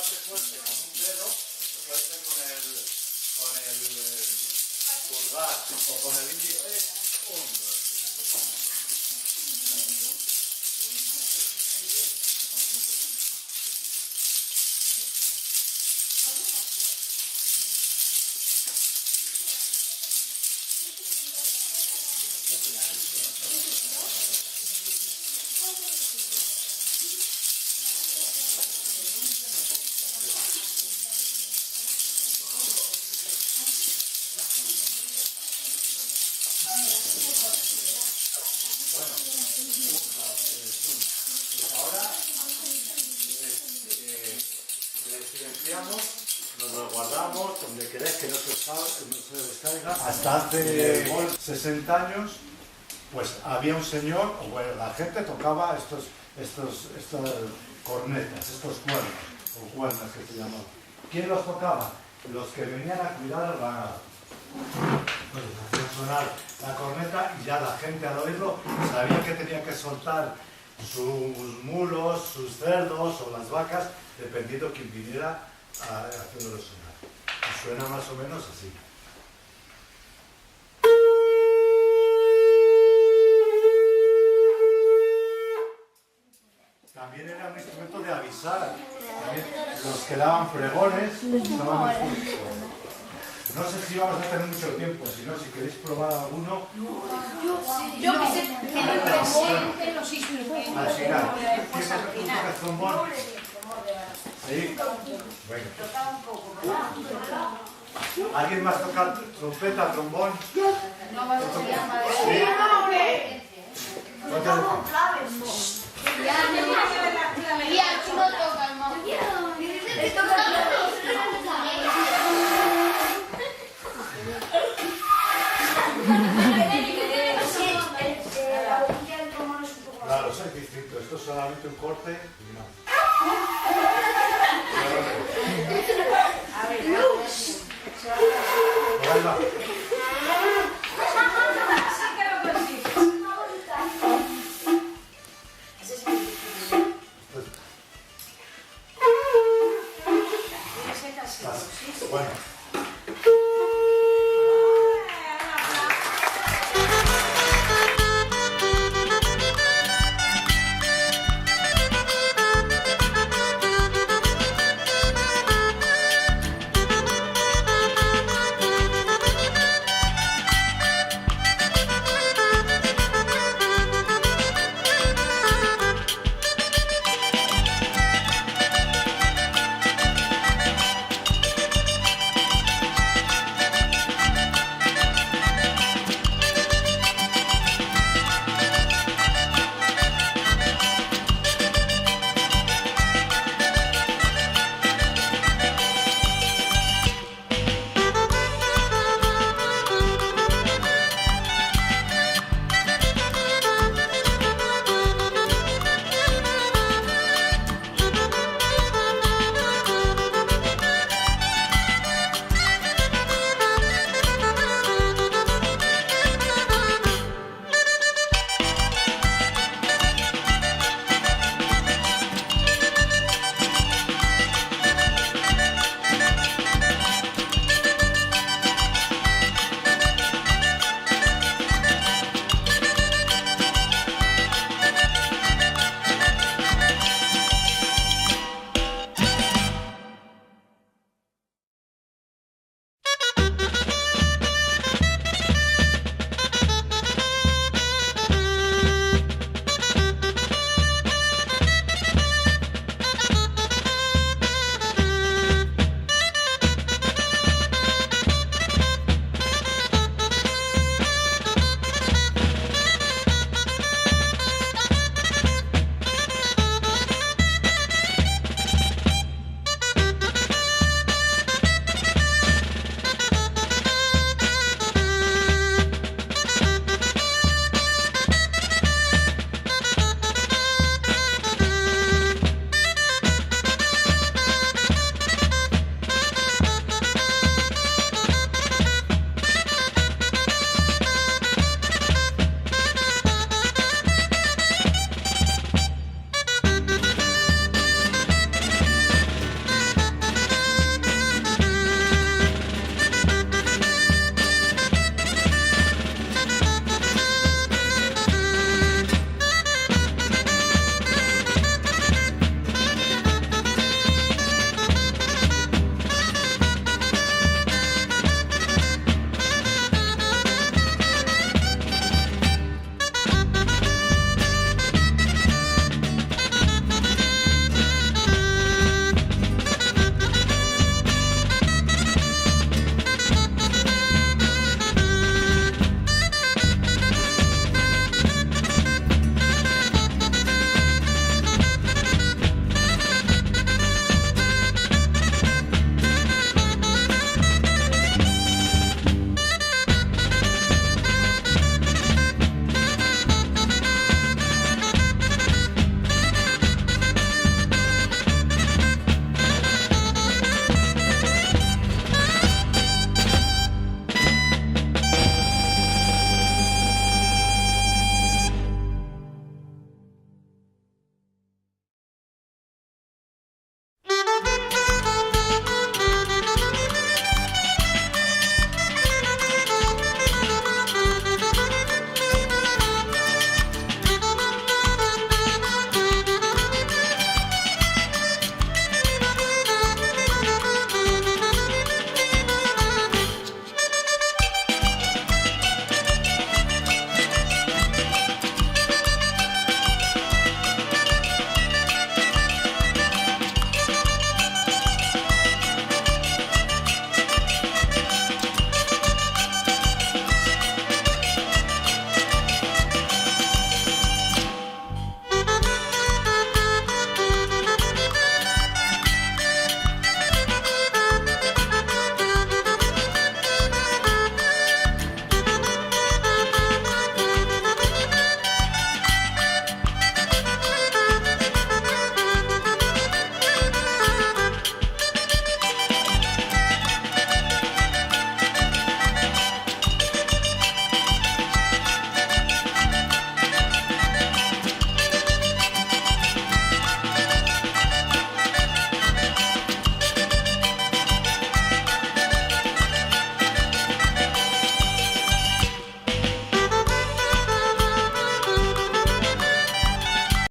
bastante fuerte con un dedo, lo puede hacer con el pulgar o con el índice. 1, 2, 3. Nos lo guardamos donde queréis que no se descaiga. Hasta hace 60 años, pues había un señor, o bueno, la gente tocaba estas cornetas, estos cuernos, o cuernas que se llamaban. ¿Quién los tocaba? Los que venían a cuidar al ganado. Pues hacían sonar la corneta y ya la gente al oírlo sabía que tenía que soltar sus mulos, sus cerdos o las vacas, dependiendo quién viniera haciéndolo sonar. Y suena más o menos así. También era un instrumento de avisar. También los que daban pregones estaban muy. No sé si vamos a tener mucho tiempo, si no, si queréis probar alguno. Yo que sé que le presente los instrumentos. Al final, ¿quién toca el trombón? ¿Sí? Bueno. ¿Alguien más toca trompeta, trombón? No vas a llamar. ¿Sí? No te dejo. Ya, tú no tocas, ¿no? Claro, eso es distinto. Esto es solamente un corte y no. Ahí va.